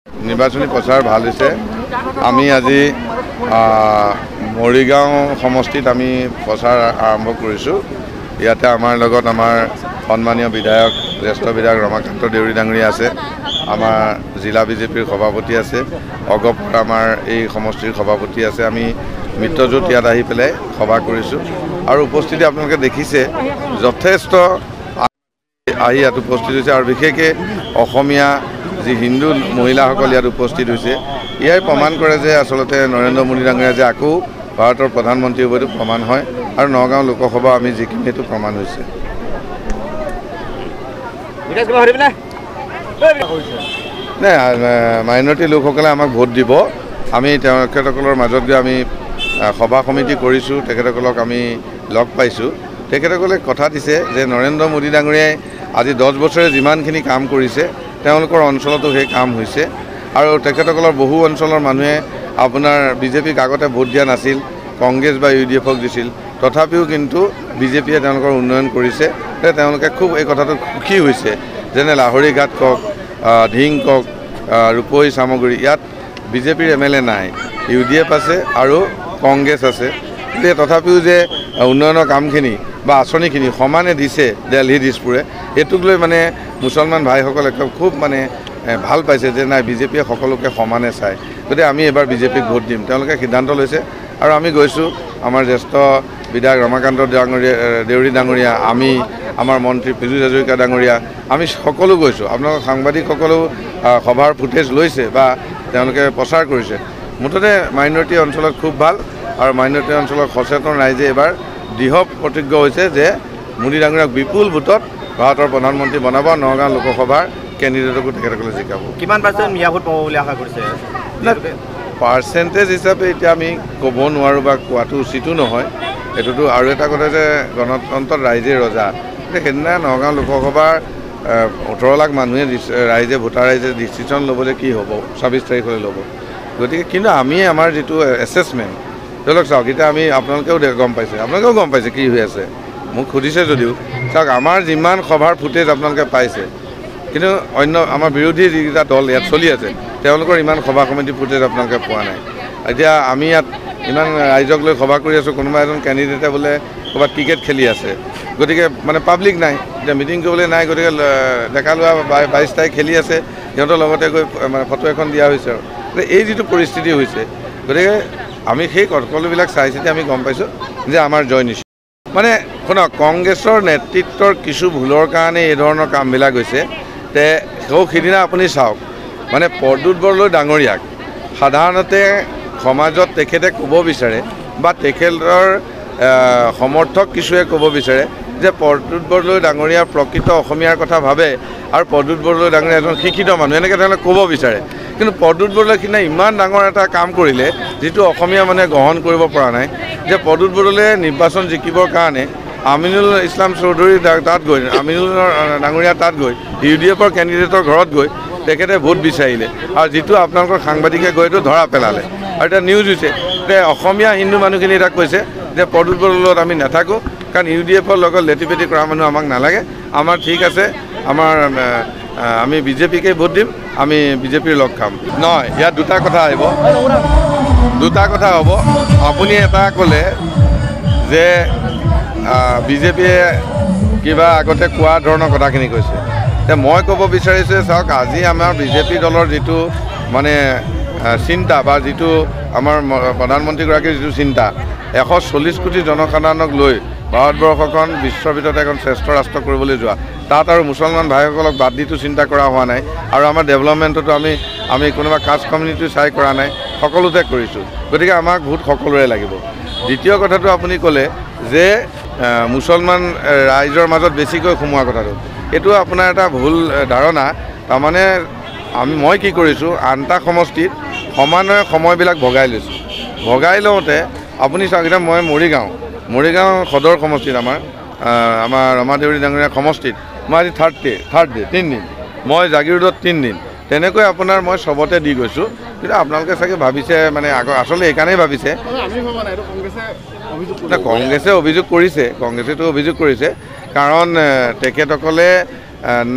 নিৰ্বাচনী প্ৰচাৰ ভাল হৈছে। আমি আজি মৰিগাঁও সমষ্টিত আমি প্ৰচাৰ আৰম্ভ কৰিছোঁ। ইয়াতে আমাৰ লগত আমাৰ সন্মানীয় বিধায়ক জ্যেষ্ঠ বিধায়ক ৰমাকান্ত দেউৰী ডাঙৰীয়া আছে, আমাৰ জিলা বিজেপিৰ সভাপতি আছে, অগপৰ আমাৰ এই সমষ্টিৰ সভাপতি আছে। আমি মিত্ৰজোঁট ইয়াত আহি পেলাই সভা কৰিছোঁ আৰু উপস্থিতি আপোনালোকে দেখিছে যথেষ্ট আহি ইয়াত উপস্থিত হৈছে আৰু বিশেষকৈ অসমীয়া যি হিন্দু মহিলাসকল ইয়াত উপস্থিত হৈছে। ইয়াই প্ৰমাণ কৰে যে আচলতে নৰেন্দ্ৰ মোদী ডাঙৰীয়া যে আকৌ ভাৰতৰ প্ৰধানমন্ত্ৰী হ'ব এইটো প্ৰমাণ হয় আৰু নগাঁও লোকসভা আমি জিকিম সেইটো প্ৰমাণ হৈছে। নাই মাইনৰিটি লোকসকলে আমাক ভোট দিব। আমি তেখেতসকলৰ মাজত গৈ আমি সভা সমিতি কৰিছোঁ, তেখেতসকলক আমি লগ পাইছোঁ। তেখেতসকলে কথা দিছে যে নৰেন্দ্ৰ মোদী ডাঙৰীয়াই আজি 10 বছৰে যিমানখিনি কাম কৰিছে তেওঁলোকৰ অঞ্চলতো সেই কাম হৈছে আৰু তেখেতসকলৰ বহু অঞ্চলৰ মানুহে আপোনাৰ বিজেপিক আগতে ভোট দিয়া নাছিল, কংগ্ৰেছ বা UDFক দিছিল, তথাপিও কিন্তু বিজেপিয়ে তেওঁলোকৰ উন্নয়ন কৰিছে। তেওঁলোকে খুব এই কথাটো সুখী হৈছে। যেনে লাহৰীঘাট কওক, ধিং কওক, ৰূপহী চামগুৰি, ইয়াত বিজেপিৰ MLA নাই, UDF আছে আৰু কংগ্ৰেছ আছে। তথাপিও যে উন্নয়নৰ কামখিনি বা আঁচনিখিনি সমানে দিছে দিল্লী দিছপুৰে, এইটোক লৈ মানে মুছলমান ভাইসকলে খুব মানে ভাল পাইছে যে নাই বিজেপিয়ে সকলোকে সমানে চায়, গতিকে আমি এবাৰ বিজেপিক ভোট দিম। তেওঁলোকে সিদ্ধান্ত লৈছে আৰু আমি গৈছোঁ। আমাৰ জ্যেষ্ঠ বিধায়ক ৰমাকান্ত দেউৰী ডাঙৰীয়া, আমি আমাৰ মন্ত্ৰী পীযুষ হাজৰিকা ডাঙৰীয়া, আমি সকলো গৈছোঁ। আপোনালোকৰ সাংবাদিকসকলেও সভাৰ ফুটেজ লৈছে বা তেওঁলোকে প্ৰচাৰ কৰিছে। মুঠতে মাইনৰিটি অঞ্চলত খুব ভাল আৰু মাইনৰিটি অঞ্চলৰ সচেতন ৰাইজে এবাৰ দৃঢ় প্ৰতিজ্ঞ হৈছে যে মোদী ডাঙৰীয়াক বিপুল ভোটত ভাৰতৰ প্ৰধানমন্ত্ৰী বনাব, নগাঁও লোকসভাৰ কেণ্ডিডেটকো তেখেতসকলে জিকাব। কিমান পাৰ্চেণ্ট মিয়া ভোট পাব বুলি আশা কৰিছে? পাৰ্চেণ্টেজ হিচাপে এতিয়া আমি ক'ব নোৱাৰোঁ বা কোৱাটো উচিতো নহয়। এইটোতো আৰু এটা কথা যে গণতন্ত্ৰত ৰাইজে ৰজা। সেইদিনা নগাঁও লোকসভাৰ 18 লাখ মানুহে ৰাইজে ভোটাৰ ৰাইজে ডিচিশ্যন ল'ব যে কি হ'ব 26 তাৰিখলৈ ল'ব। গতিকে কিন্তু আমি আমাৰ যিটো এছেছমেণ্ট ধৰি লওক চাওক, এতিয়া আমি আপোনালোকেও গম পাইছে, আপোনালোকেও গম পাইছে কি হৈ আছে, মোক সুধিছে যদিও চাওক আমাৰ যিমান সভাৰ ফুটেজ আপোনালোকে পাইছে, কিন্তু অন্য আমাৰ বিৰোধী যিকেইটা দল ইয়াত চলি আছে তেওঁলোকৰ ইমান সভা সমিতি ফুটেজ আপোনালোকে পোৱা নাই। এতিয়া আমি ইয়াত ইমান ৰাইজক লৈ সভা কৰি আছোঁ, কোনোবা এজন কেণ্ডিডেটে বোলে ক'ৰবাত ক্ৰিকেট খেলি আছে, গতিকে মানে পাব্লিক নাই, এতিয়া মিটিং কৰিবলৈ নাই, গতিকে ডেকা লোৱা 22 তাৰিখ খেলি আছে, সিহঁতৰ লগতে গৈ মানে ফটো এখন দিয়া হৈছে আৰু এই যিটো পৰিস্থিতি হৈছে। গতিকে আমি সেই সকলোবিলাক চাই চিতি আমি গম পাইছোঁ যে আমাৰ জয় নিশ্চিত। মানে শুনক, কংগ্ৰেছৰ নেতৃত্বৰ কিছু ভুলৰ কাৰণে এই ধৰণৰ কামবিলাক হৈছে। সিদিনা আপুনি চাওক, মানে প্ৰদ্যুৎ বৰদলৈ ডাঙৰীয়াক সাধাৰণতে সমাজত তেখেতে ক'ব বিচাৰে বা তেখেতৰ সমৰ্থক কিছুৱে ক'ব বিচাৰে যে প্ৰদ্যুৎ বৰদলৈ ডাঙৰীয়াৰ প্ৰকৃত অসমীয়াৰ কথা ভাবে আৰু প্ৰদ্যুৎ বৰদলৈ ডাঙৰীয়া এজন শিক্ষিত মানুহ, এনেকৈ তেওঁলোকে ক'ব বিচাৰে। কিন্তু প্ৰদ্যুৎ বৰদলৈ সিদিনা ইমান ডাঙৰ এটা কাম কৰিলে যিটো অসমীয়া মানুহে গ্ৰহণ কৰিব পৰা নাই, যে প্ৰদ্যুৎ বৰদলৈয়ে নিৰ্বাচন জিকিবৰ কাৰণে আমিনুল ইছলাম চৌধুৰী তাত গৈ, আমিনুল ডাঙৰীয়া তাত গৈ, UDFৰ কেণ্ডিডেটৰ ঘৰত গৈ তেখেতে ভোট বিচাৰিলে আৰু যিটো আপোনালোকৰ সাংবাদিকে গৈ এইটো ধৰা পেলালে আৰু এতিয়া নিউজ হৈছে যে অসমীয়া হিন্দু মানুহখিনি এতিয়া কৈছে যে প্ৰদ্যুৎ বৰদলৈৰ লগত আমি নাথাকোঁ, কাৰণ UDFৰ লগত লেটিপেটি কৰা মানুহ আমাক নালাগে, আমাৰ ঠিক আছে, আমি বিজেপিকে ভোট দিম, আমি বিজেপিৰ লগ খাম। নহয়, ইয়াত দুটা কথা আহিব, দুটা কথা হ'ব। আপুনি এটা ক'লে যে বিজেপিয়ে কিবা আগতে কোৱা ধৰণৰ কথাখিনি কৈছে। এতিয়া মই ক'ব বিচাৰিছোঁ চাওক, আজি আমাৰ বিজেপি দলৰ যিটো মানে চিন্তা বা যিটো আমাৰ প্ৰধানমন্ত্ৰীগৰাকীৰ যিটো চিন্তা, 140 কোটি জনসাধাৰণক লৈ ভাৰতবৰ্ষখন বিশ্বৰ ভিতৰত এখন শ্ৰেষ্ঠ ৰাষ্ট্ৰ কৰিবলৈ যোৱা, তাত আৰু মুছলমান ভাইসকলক বাদ দিটো চিন্তা কৰা হোৱা নাই আৰু আমাৰ ডেভেলপমেণ্টতো আমি কোনোবা কাষ্ট কমিউনিটি চাই কৰা নাই, সকলোতে কৰিছোঁ। গতিকে আমাক ভোট সকলোৰে লাগিব। দ্বিতীয় কথাটো আপুনি ক'লে যে মুছলমান ৰাইজৰ মাজত বেছিকৈ সোমোৱা কথাটো, এইটো আপোনাৰ এটা ভুল ধাৰণা। তাৰমানে মই কি কৰিছোঁ, আনটা সমষ্টিত সমানে সময়বিলাক ভগাই লৈছোঁ। ভগাই লওঁতে আপুনি চাওক, এতিয়া মই মৰিগাঁও সদৰ সমষ্টিত আমাৰ ৰমা দেউৰী ডাঙৰীয়া সমষ্টিত মই আজি থাৰ্ড ডে 3 দিন, মই জাগিৰোডত 3 দিন, তেনেকৈ আপোনাৰ মই চবতে দি গৈছোঁ। কিন্তু আপোনালোকে চাগে ভাবিছে মানে আচলতে এইকাৰণেই ভাবিছে, কংগ্ৰেছে অভিযোগ কৰিছে, কাৰণ তেখেতসকলে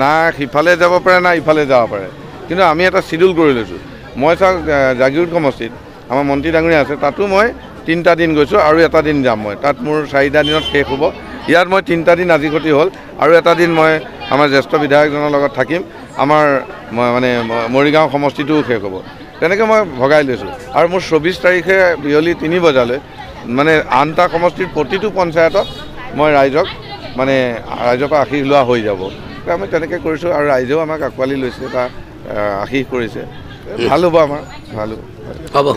না সিফালে যাব পাৰে না ইফালে যাব পাৰে, কিন্তু আমি এটা চিডিউল কৰি লৈছোঁ মই চাওক জাগিৰোড সমষ্টিত আমাৰ মন্ত্ৰী ডাঙৰীয়া আছে তাতো মই 3টা দিন গৈছোঁ আৰু এটা দিন যাম মই তাত মোৰ 4টা দিনত শেষ হ'ব ইয়াত মই 3টা দিন আজি ক্ষতি হ'ল আৰু এটা দিন মই আমাৰ জ্যেষ্ঠ বিধায়কজনৰ লগত থাকিম আমাৰ মানে মৰিগাঁও সমষ্টিটোও শেষ হ'ব তেনেকৈ মই ভগাই লৈছোঁ আৰু মোৰ 24 তাৰিখে বিয়লি 3 বজালৈ মানে আনটা সমষ্টিৰ প্ৰতিটো পঞ্চায়তত মই ৰাইজক মানে ৰাইজৰ পৰা আশীষ লোৱা হৈ যাব আমি তেনেকৈ কৰিছোঁ আৰু ৰাইজেও আমাক আঁকোৱালি লৈছে বা আশীষ কৰিছে ভাল হ'ব আমাৰ ভাল হ'ব